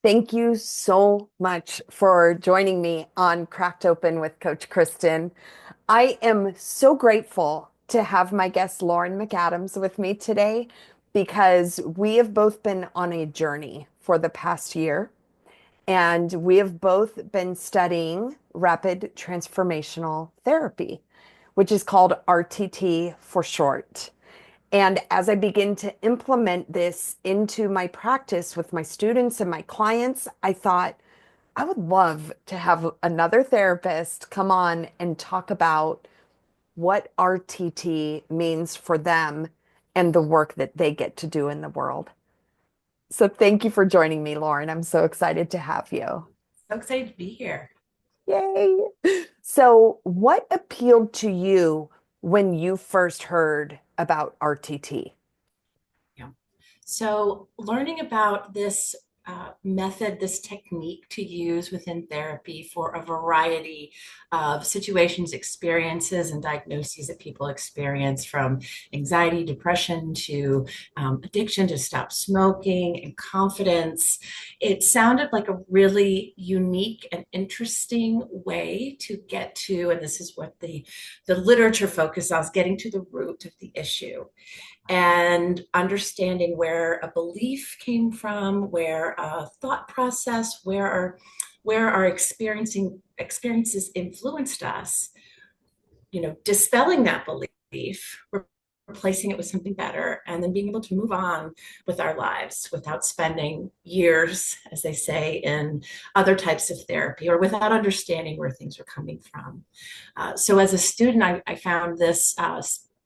Thank you so much for joining me on Cracked Open with Coach Kristin. I am so grateful to have my guest Lauren McAdams with me today because we have both been on a journey for the past year, and we have both been studying Rapid Transformational Therapy, which is called RTT for short. And as I begin to implement this into my practice with my students and my clients, I thought I would love to have another therapist come on and talk about what RTT means for them and the work that they get to do in the world. So thank you for joining me, Lauren. I'm so excited to have you. So excited to be here. Yay. So, what appealed to you when you first heard about RTT? Yeah. So, learning about this method, this technique to use within therapy for a variety of situations, experiences, and diagnoses that people experience, from anxiety, depression to addiction, to stop smoking and confidence. It sounded like a really unique and interesting way to get to, and this is what the literature focuses on, is getting to the root of the issue and understanding where a belief came from, where a thought process, where our experiences influenced us, dispelling that belief, replacing it with something better, and then being able to move on with our lives without spending years, as they say, in other types of therapy, or without understanding where things are coming from. So as a student, I found this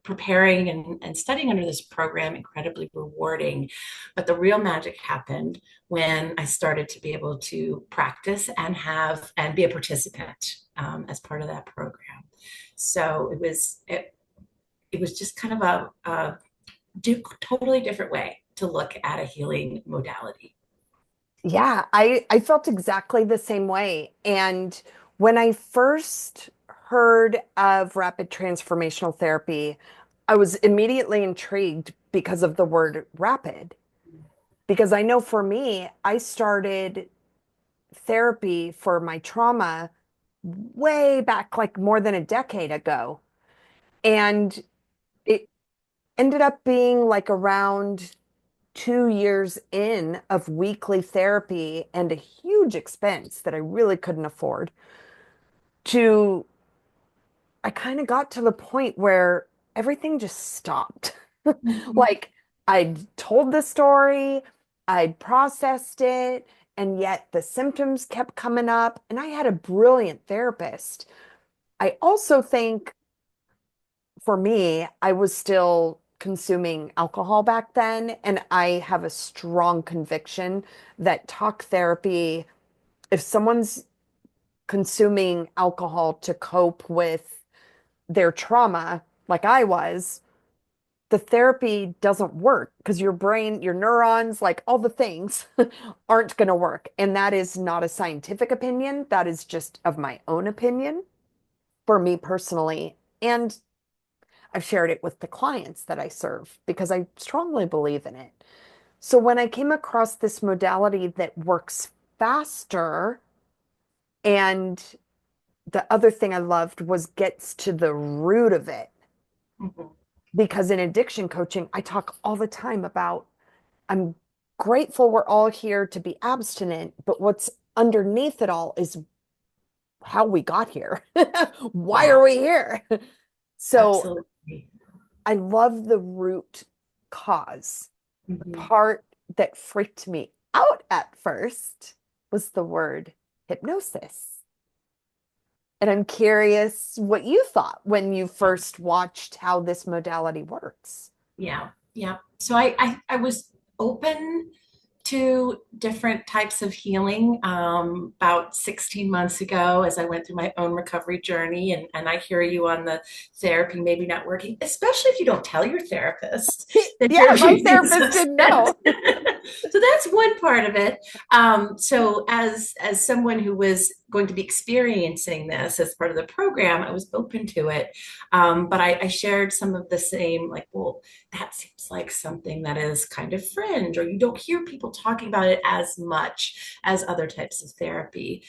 preparing and studying under this program incredibly rewarding. But the real magic happened when I started to be able to practice and be a participant as part of that program. So it was just kind of a totally different way to look at a healing modality. Yeah, I felt exactly the same way. And when I first heard of rapid transformational therapy, I was immediately intrigued because of the word rapid. Because I know for me, I started therapy for my trauma way back, like more than a decade ago. And it ended up being like around 2 years in of weekly therapy and a huge expense that I really couldn't afford to I kind of got to the point where everything just stopped. Mhm. Like I'd told the story, I'd processed it, and yet the symptoms kept coming up, and I had a brilliant therapist. I also think for me, I was still consuming alcohol back then, and I have a strong conviction that talk therapy, if someone's consuming alcohol to cope with their trauma, like I was, the therapy doesn't work because your brain, your neurons, like all the things aren't going to work. And that is not a scientific opinion. That is just of my own opinion for me personally. And I've shared it with the clients that I serve because I strongly believe in it. So when I came across this modality that works faster, and the other thing I loved was gets to the root of it. Mhm. Because in addiction coaching, I talk all the time about I'm grateful we're all here to be abstinent, but what's underneath it all is how we got here. Why Yeah, are we here? So absolutely. I love the root cause. The Mhm. part that freaked me out at first was the word hypnosis. And I'm curious what you thought when you first watched how this modality works. Yeah, yeah. So I was open to different types of healing about 16 months ago as I went through my own recovery journey. And I hear you on the therapy maybe not working, especially if you don't tell your therapist that Yeah, you're my being therapist didn't suspended. know. So that's one part of it. So as someone who was going to be experiencing this as part of the program, I was open to it. But I shared some of the same, like, well, that seems like something that is kind of fringe, or you don't hear people talking about it as much as other types of therapy.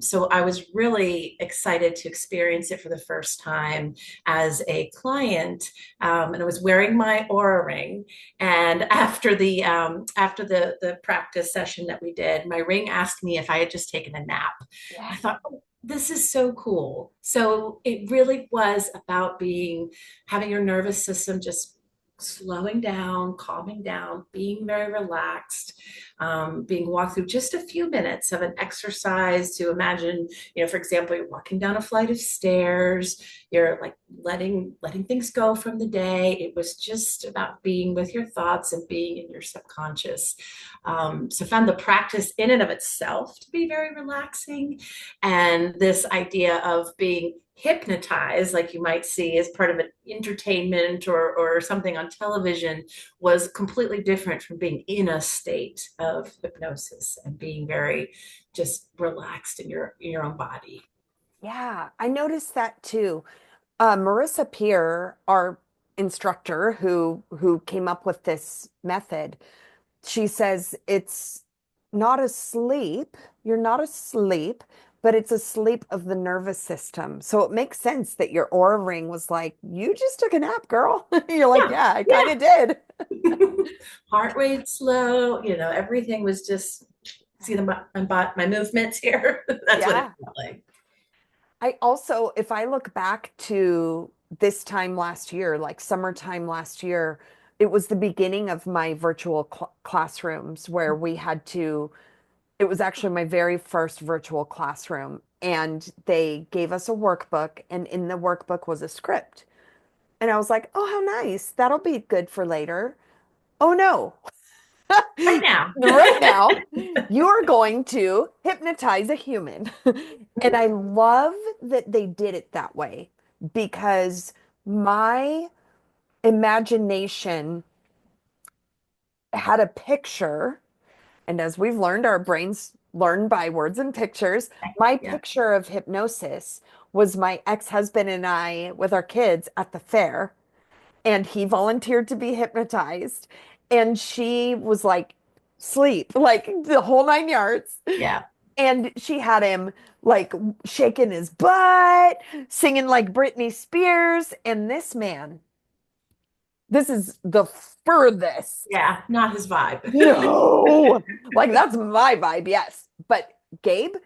So I was really excited to experience it for the first time as a client, and I was wearing my Aura ring. And after the practice session that we did, my ring asked me if I had just taken a nap. I Yeah. thought, oh, this is so cool. So it really was about having your nervous system just slowing down, calming down, being very relaxed, being walked through just a few minutes of an exercise to imagine, for example, you're walking down a flight of stairs, you're like letting things go from the day. It was just about being with your thoughts and being in your subconscious. So I found the practice in and of itself to be very relaxing. And this idea of being hypnotized, like you might see as part of an entertainment or something on television, was completely different from being in a state of hypnosis and being very just relaxed in your own body. Yeah, I noticed that too. Marissa Peer, our instructor who came up with this method, she says it's not a sleep. You're not asleep, but it's a sleep of the nervous system. So it makes sense that your aura ring was like, you just took a nap, girl. You're like, Yeah, yeah, I kind yeah. of did. Heart rate slow, everything was just see my movements here. That's what it Yeah. felt like. I also, if I look back to this time last year, like summertime last year, it was the beginning of my virtual classrooms where we had to, it was actually my very first virtual classroom. And they gave us a workbook, and in the workbook was a script. And I was like, oh, how nice. That'll be good for later. Oh, no. Right now. Right now, you are going to hypnotize a human. And I love that they did it that way because my imagination had a picture. And as we've learned, our brains learn by words and pictures. My Yeah, picture of hypnosis was my ex-husband and I with our kids at the fair, and he volunteered to be hypnotized. And she was like, sleep, like the whole 9 yards. yeah, And she had him like shaking his butt, singing like Britney Spears. And this man, this is the furthest. yeah. Not his vibe. No, like that's my vibe, yes. But Gabe,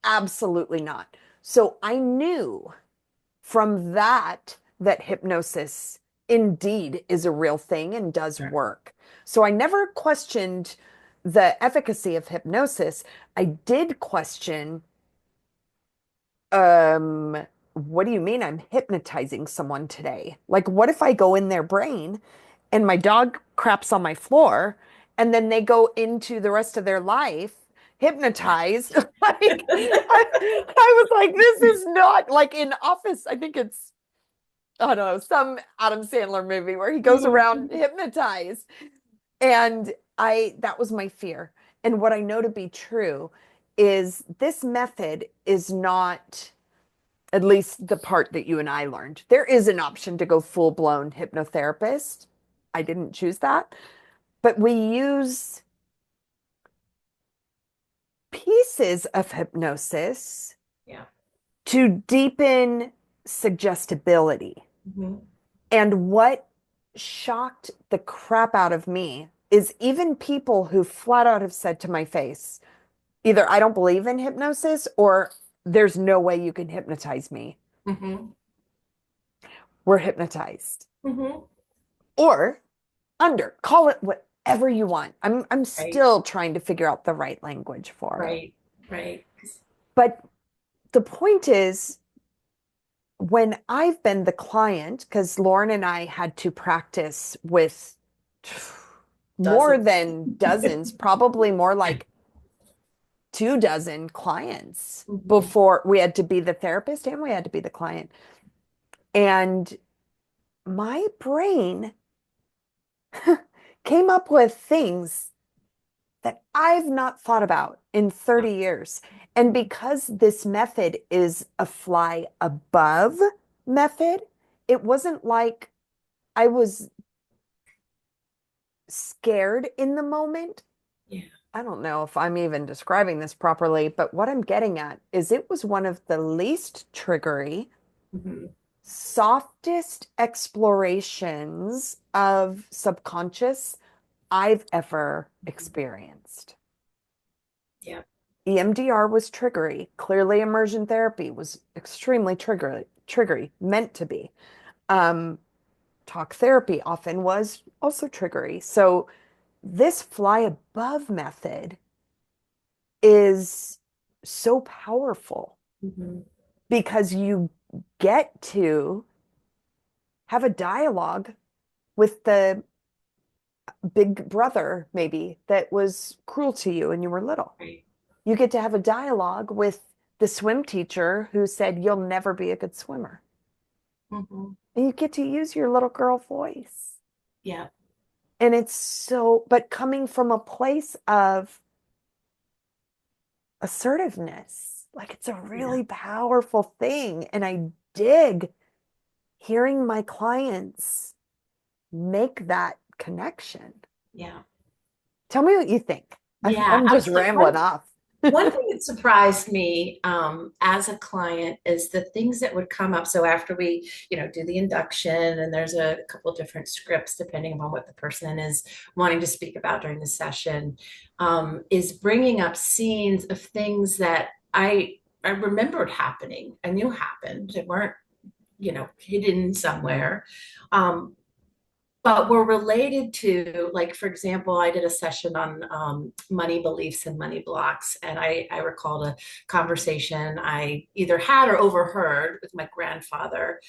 absolutely not. So I knew from that hypnosis indeed is a real thing and does Sure. work. So I never questioned the efficacy of hypnosis. I did question, um, what do you mean I'm hypnotizing someone today? Like, what if I go in their brain and my dog craps on my floor and then they go into the rest of their life hypnotized? Like, I was like, this is not like in Office. I think it's I don't know, some Adam Sandler movie where he goes around hypnotized. And that was my fear. And what I know to be true is this method is not, at least the part that you and I learned. There is an option to go full-blown hypnotherapist. I didn't choose that, but we use pieces of hypnosis Yeah. to deepen suggestibility. Mhm. And what shocked the crap out of me is even people who flat out have said to my face, either I don't believe in hypnosis or there's no way you can hypnotize me. Mhm. We're hypnotized. Mhm. Or call it whatever you want. I'm Right. still trying to figure out the right language for it. Right. Right. But the point is, when I've been the client, because Lauren and I had to practice with more Dozens. than dozens, probably more like 2 dozen clients Mhm. before we had to be the therapist and we had to be the client. And my brain came up with things that I've not thought about in 30 years. And because this method is a fly above method, it wasn't like I was scared in the moment. Yeah. I don't know if I'm even describing this properly, but what I'm getting at is it was one of the least triggery, Mhm. softest explorations of subconscious I've ever experienced. Yeah. EMDR was triggery. Clearly, immersion therapy was extremely triggery, meant to be. Um, Talk therapy often was also triggery. So this fly above method is so powerful Mhm. because you get to have a dialogue with the big brother, maybe, that was cruel to you when you were little. Right. You get to have a dialogue with the swim teacher who said, "You'll never be a good swimmer." Mhm. And you get to use your little girl voice. Yeah. And it's so, but coming from a place of assertiveness, like it's a Yeah. really powerful thing. And I dig hearing my clients make that connection. Yeah. Tell me what you think. Yeah. I'm just Absolutely. rambling off. One thing that surprised me as a client is the things that would come up. So after we, do the induction, and there's a couple of different scripts depending upon what the person is wanting to speak about during the session, is bringing up scenes of things that I remembered happening. I knew happened. They weren't, hidden somewhere. Um, but were related to, like, for example, I did a session on money beliefs and money blocks, and I recalled a conversation I either had or overheard with my grandfather.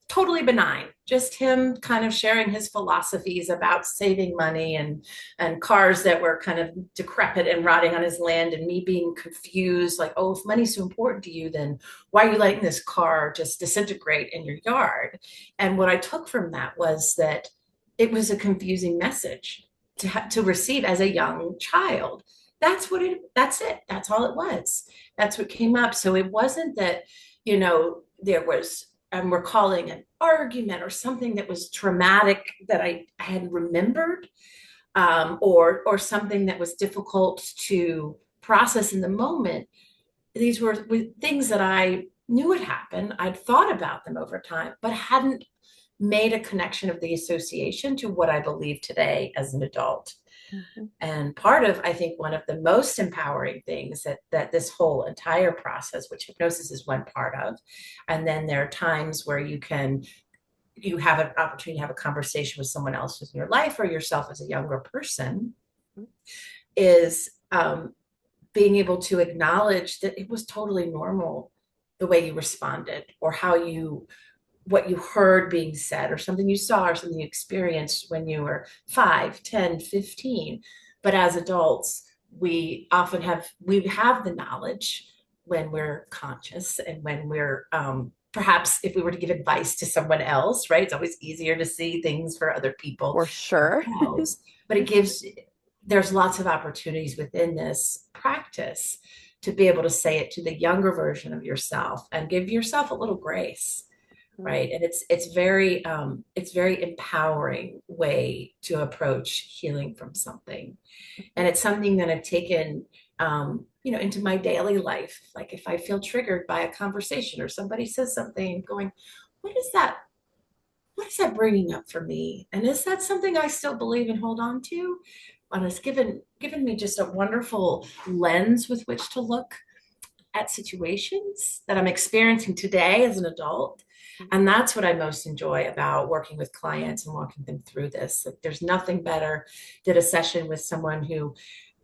Totally benign, just him kind of sharing his philosophies about saving money and cars that were kind of decrepit and rotting on his land, and me being confused, like, oh, if money's so important to you, then why are you letting this car just disintegrate in your yard? And what I took from that was that it was a confusing message to receive as a young child. That's it. That's all it was. That's what came up. So it wasn't that, there was, I'm recalling an argument or something that was traumatic that I had remembered, or something that was difficult to process in the moment. These were things that I knew had happened. I'd thought about them over time, but hadn't made a connection of the association to what I believe today as an adult. Mhm. And part of, I think, one of the most empowering things that this whole entire process, which hypnosis is one part of, and then there are times where you have an opportunity to have a conversation with someone else in your life or yourself as a younger person, is being able to acknowledge that it was totally normal the way you responded, or what you heard being said, or something you saw, or something you experienced when you were 5, 10, 15. But as adults, we have the knowledge when we're conscious, and when we're, perhaps if we were to give advice to someone else, right? It's always easier to see things for other people For than sure. ourselves. But there's lots of opportunities within this practice to be able to say it to the younger version of yourself and give yourself a little grace, right? And it's very empowering way to approach healing from something. And it's something that I've taken, into my daily life. Like if I feel triggered by a conversation or somebody says something, going, what is that what is that bringing up for me, and is that something I still believe and hold on to? And it's given me just a wonderful lens with which to look at situations that I'm experiencing today as an adult. And that's what I most enjoy about working with clients and walking them through this. Like, there's nothing better. Did a session with someone who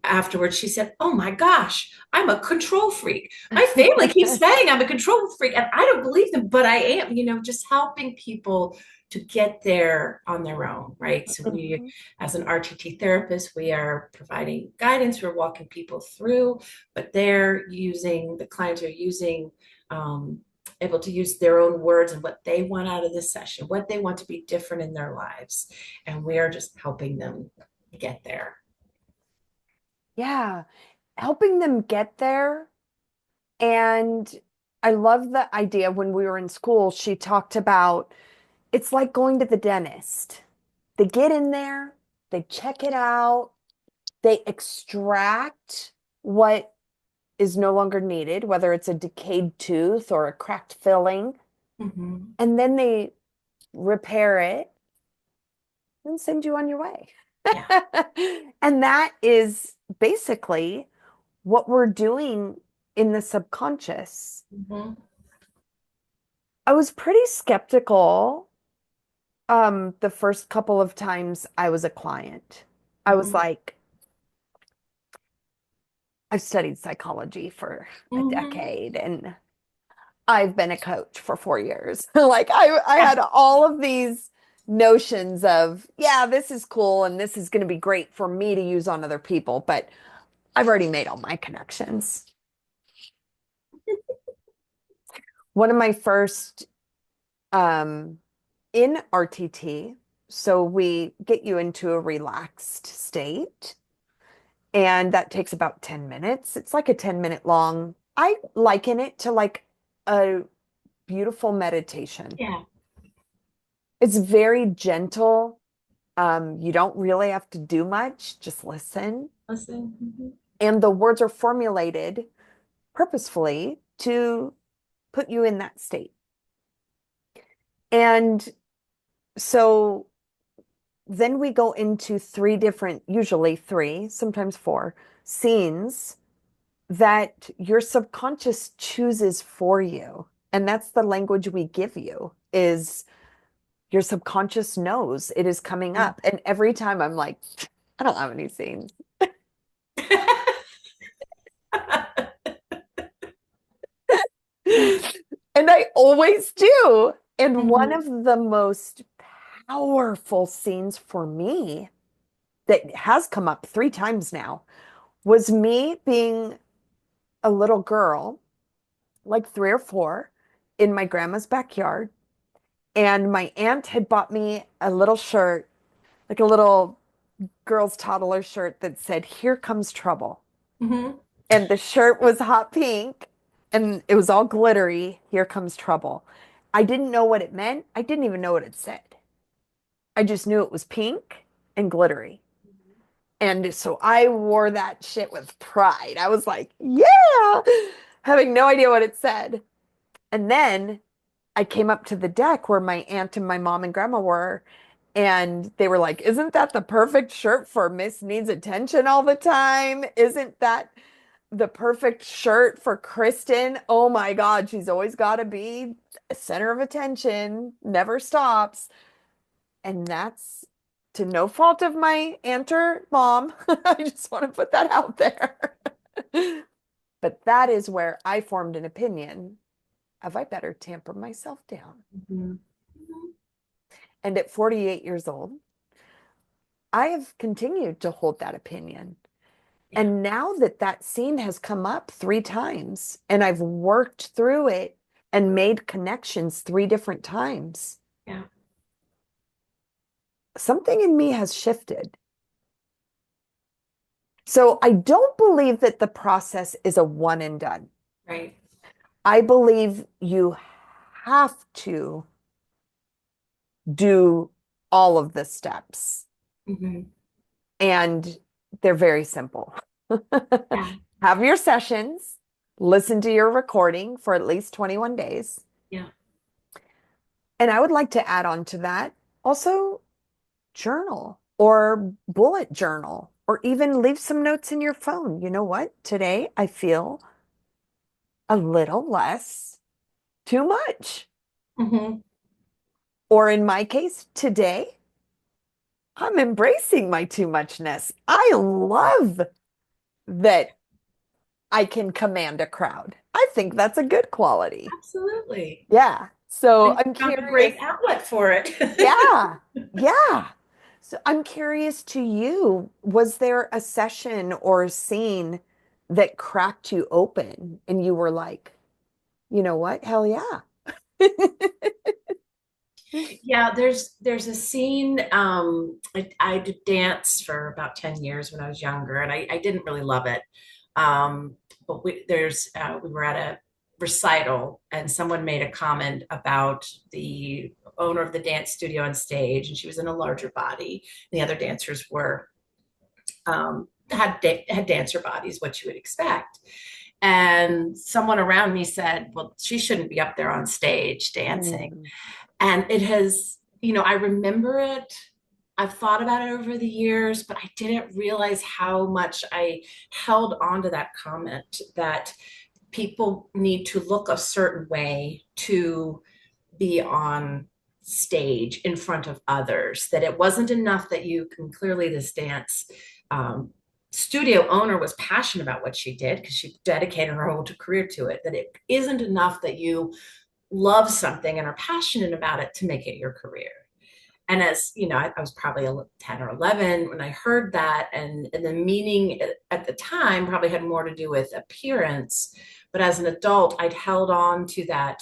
afterwards she said, oh my gosh, I'm a control freak. My family keeps saying I'm a control freak, and I don't believe them, but I am, just helping people to get there on their own, right? So we, Mhm. as an RTT therapist, we are providing guidance, we're walking people through, but the clients are using, able to use their own words and what they want out of this session, what they want to be different in their lives. And we are just helping them get there. Yeah, helping them get there. And I love the idea when we were in school, she talked about it's like going to the dentist. They get in there, they check it out, they extract what is no longer needed, whether it's a decayed tooth or a cracked filling, Hmm. and then they repair it and send you on your way. Yeah. And that is basically what we're doing in the subconscious. Hmm. I was pretty skeptical the first couple of times I was a client. I was Hmm. like, I've studied psychology for a Hmm. decade and I've been a coach for 4 years. Like I Yeah. had all of these notions of, yeah, this is cool and this is going to be great for me to use on other people, but I've already made all my connections. One of my first um, in RTT, so we get you into a relaxed state, and that takes about 10 minutes. It's like a 10-minute long. I liken it to like a beautiful meditation. Yeah. It's very gentle. You don't really have to do much, just listen. Listen. Hmm. And the words are formulated purposefully to put you in that state. And so then we go into three different, usually three, sometimes four scenes that your subconscious chooses for you. And that's the language we give you is your subconscious knows it is coming up. And every time I'm like, I don't have any scenes. And I always do. And one Hmm. of the most powerful scenes for me that has come up 3 times now was me being a little girl, like 3 or 4, in my grandma's backyard. And my aunt had bought me a little shirt, like a little girl's toddler shirt that said, "Here comes trouble." Hmm. And the shirt was hot pink and it was all glittery. Here comes trouble. I didn't know what it meant. I didn't even know what it said. I just knew it was pink and glittery. And so I wore that shit with pride. I was like, yeah, having no idea what it said. And then I came up to the deck where my aunt and my mom and grandma were, and they were like, "Isn't that the perfect shirt for Miss Needs Attention all the time? Isn't that the perfect shirt for Kristin? Oh my God, she's always got to be a center of attention, never stops." And that's to no fault of my aunt or mom. I just want to put that out there. But that is where I formed an opinion of I better tamper myself down. Hmm. And at 48 years old, I have continued to hold that opinion. Yeah. And now that that scene has come up 3 times and I've worked through it and made connections 3 different times, Yeah. something in me has shifted. So I don't believe that the process is a one and done. Right. I believe you have to do all of the steps, Hmm. and they're very simple. Yeah. Have your sessions, listen to your recording for at least 21 days. Yeah. And I would like to add on to that also journal or bullet journal, or even leave some notes in your phone. You know what? Today I feel a little less too much. Hmm. Or in my case, today I'm embracing my too muchness. I love that I can command a crowd. I think that's a good quality. Absolutely. Yeah. So And I'm you found a great curious. outlet for it. Yeah. Yeah. So I'm curious to you, was there a session or a scene that cracked you open and you were like, you know what? Hell yeah. Yeah, there's a scene. I did dance for about 10 years when I was younger, and I didn't really love it. But we were at a recital, and someone made a comment about the owner of the dance studio on stage, and she was in a larger body. The other dancers were had dancer bodies, what you would expect. And someone around me said, "Well, she shouldn't be up there on stage dancing." Mm. And it has, I remember it. I've thought about it over the years, but I didn't realize how much I held on to that comment that people need to look a certain way to be on stage in front of others, that it wasn't enough that you can clearly this dance studio owner was passionate about what she did because she dedicated her whole career to it, that it isn't enough that you love something and are passionate about it to make it your career. And as you know, I was probably 10 or 11 when I heard that, and the meaning at the time probably had more to do with appearance. But as an adult, I'd held on to that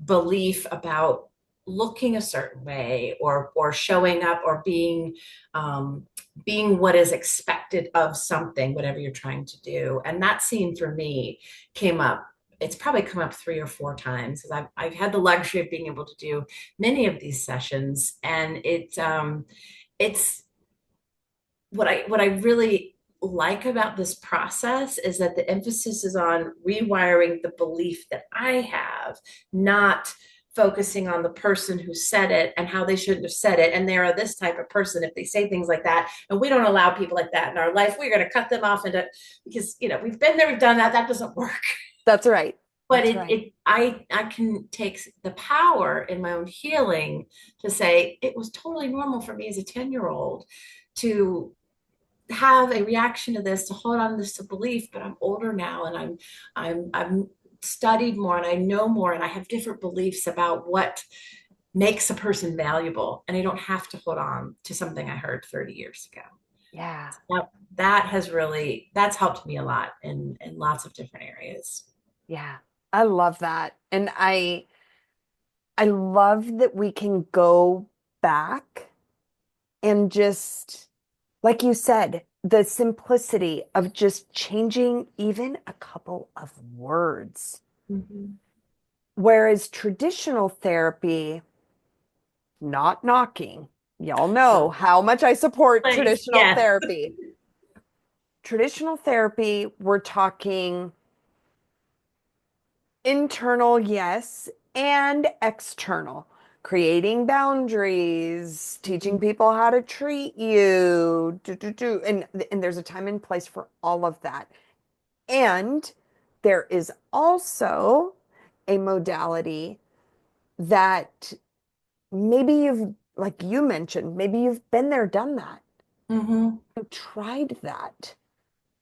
belief about looking a certain way, or showing up, or being what is expected of something, whatever you're trying to do. And that scene for me came up. It's probably come up 3 or 4 times because I've had the luxury of being able to do many of these sessions, and it's what I really like about this process is that the emphasis is on rewiring the belief that I have, not focusing on the person who said it and how they shouldn't have said it. And they are this type of person if they say things like that. And we don't allow people like that in our life. We're going to cut them off into, because we've been there, we've done that. That doesn't work. That's right. But That's it, right. it I can take the power in my own healing to say it was totally normal for me as a 10-year-old to have a reaction to this, to hold on to this belief. But I'm older now, and I'm studied more, and I know more, and I have different beliefs about what makes a person valuable, and I don't have to hold on to something I heard 30 years ago. Yeah. That's helped me a lot in lots of different areas. Yeah. I love that. And I love that we can go back and just, like you said, the simplicity of just changing even a couple of words. Mm-hmm. Whereas traditional therapy, not knocking, y'all know Oh, how much I support place, traditional yes. therapy. Traditional therapy, we're talking internal, yes, and external. Creating boundaries, teaching Mhm. people how to treat you, and there's a time and place for all of that. And there is also a modality that maybe you've, like you mentioned, maybe you've been there, done that, Mhm. you tried that,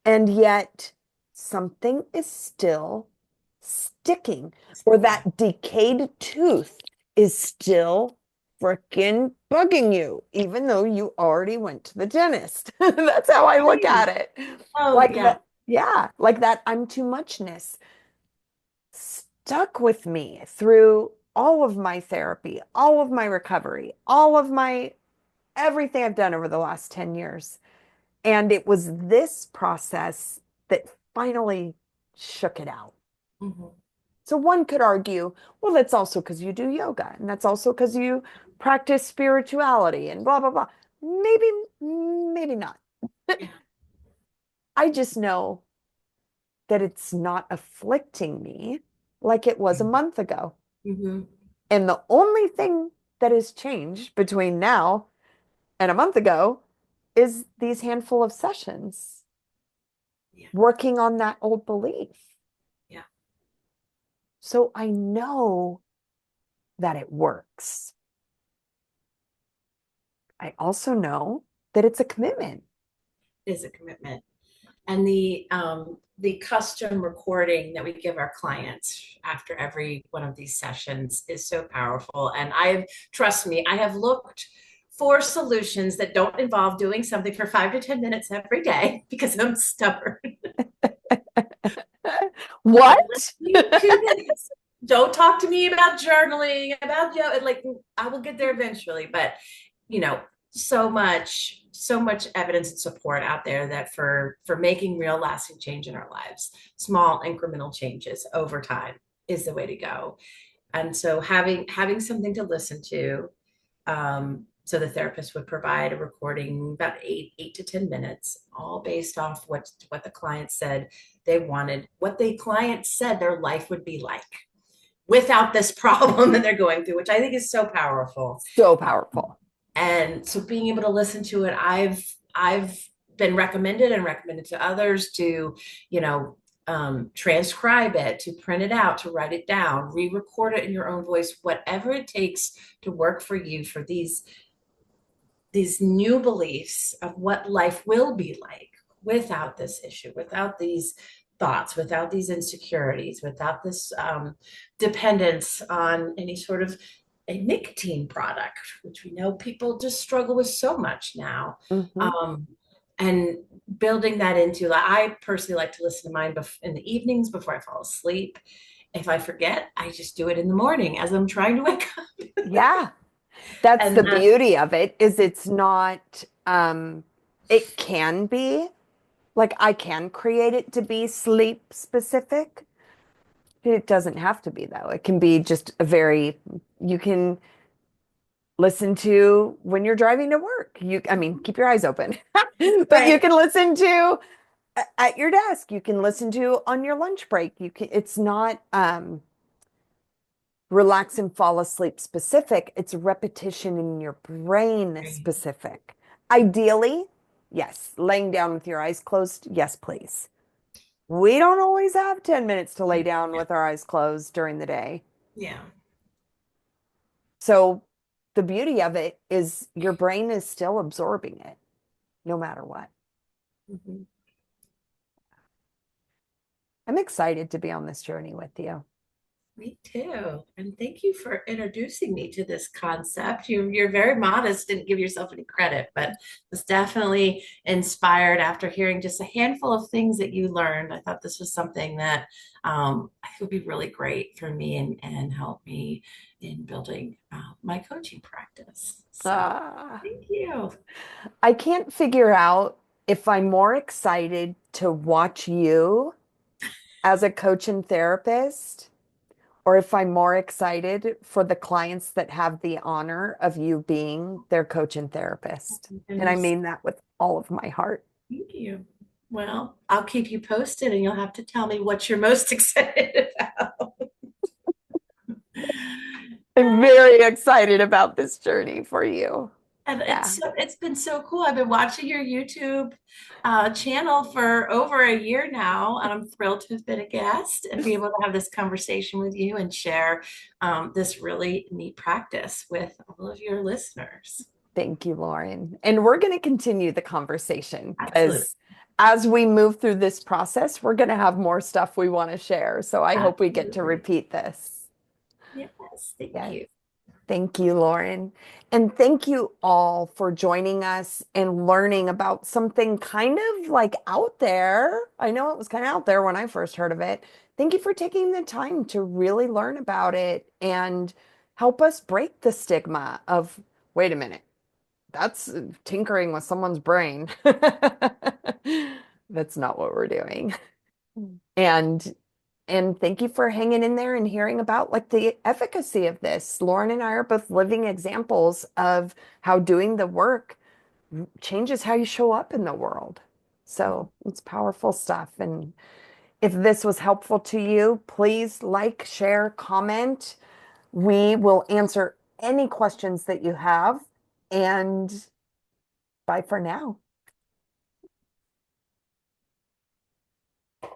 and yet something is still sticking, or Yeah. that decayed tooth is still freaking bugging you, even though you already went to the dentist. That's how I look at Right. it. Oh, Like yeah. that, yeah, like that I'm too muchness stuck with me through all of my therapy, all of my recovery, all of my everything I've done over the last 10 years. And it was this process that finally shook it out. Mhm. So one could argue, well, that's also because you do yoga, and that's also because you practice spirituality and blah, blah, blah. Maybe, maybe not. Yeah. I just know that it's not afflicting me like it was a month ago. Mhm. And the only thing that has changed between now and a month ago is these handful of sessions Yeah. working on that old belief. Yeah. So I know that it works. I also know that it's a commitment. Is a commitment. And the custom recording that we give our clients after every one of these sessions is so powerful. And trust me, I have looked for solutions that don't involve doing something for 5 to 10 minutes every day because I'm stubborn. What? You 2 minutes. Don't talk to me about journaling, about yoga. Like, I will get there eventually, but you know, so much evidence and support out there that for making real lasting change in our lives, small incremental changes over time is the way to go. And so having something to listen to, so the therapist would provide a recording about eight to 10 minutes, all based off what the client said they wanted, what the client said their life would be like without this problem that they're going through, which I think is so powerful. So powerful. And so being able to listen to it, I've been recommended and recommended to others to, you know, transcribe it, to print it out, to write it down, re-record it in your own voice, whatever it takes to work for you for these new beliefs of what life will be like without this issue, without these thoughts, without these insecurities, without this dependence on any sort of a nicotine product, which we know people just struggle with so much now. Hmm. Um, and building that into, like, I personally like to listen to mine in the evenings before I fall asleep. If I forget, I just do it in the morning as I'm trying to wake up. Yeah. That's the And beauty of it, is it's not, it can be like I can create it to be sleep specific. It doesn't have to be though. It can be just a very, you can listen to when you're driving to work. I mean, keep your eyes open, but you right, can listen to at your desk. You can listen to on your lunch break. It's not, relax and fall asleep specific. It's repetition in your brain right. specific. Ideally, yes, laying down with your eyes closed. Yes, please. We don't always have 10 minutes to lay down Yeah, with our eyes closed during the day. yeah. So the beauty of it is your brain is still absorbing it no matter what. Mhm. I'm excited to be on this journey with you. Me too. And thank you for introducing me to this concept. You're very modest, didn't give yourself any credit, but was definitely inspired after hearing just a handful of things that you learned. I thought this was something that I think would be really great for me and help me in building my coaching practice. So Ah, thank you. I can't figure out if I'm more excited to watch you as a coach and therapist, or if I'm more excited for the clients that have the honor of you being their coach and therapist. And I And mean that with all of my heart. thank you. Well, I'll keep you posted and you'll have to tell me what you're most excited about. I'm very excited about this journey for you. And Yeah. it's been so cool. I've been watching your YouTube channel for over a year now, and I'm thrilled to have been a guest and be able to have this conversation with you and share this really neat practice with all of your listeners. Thank you, Lauren. And we're going to continue the conversation Absolutely. because as we move through this process, we're going to have more stuff we want to share. So I hope we get to Absolutely. repeat this. Yes. Thank Yes. you. Thank you, Lauren. And thank you all for joining us and learning about something kind of like out there. I know it was kind of out there when I first heard of it. Thank you for taking the time to really learn about it and help us break the stigma of, wait a minute, that's tinkering with someone's brain. That's not what we're doing. And thank you for hanging in there and hearing about like the efficacy of this. Lauren and I are both living examples of how doing the work changes how you show up in the world. So it's powerful stuff. And if this was helpful to you, please like, share, comment. We will answer any questions that you have. And bye for now.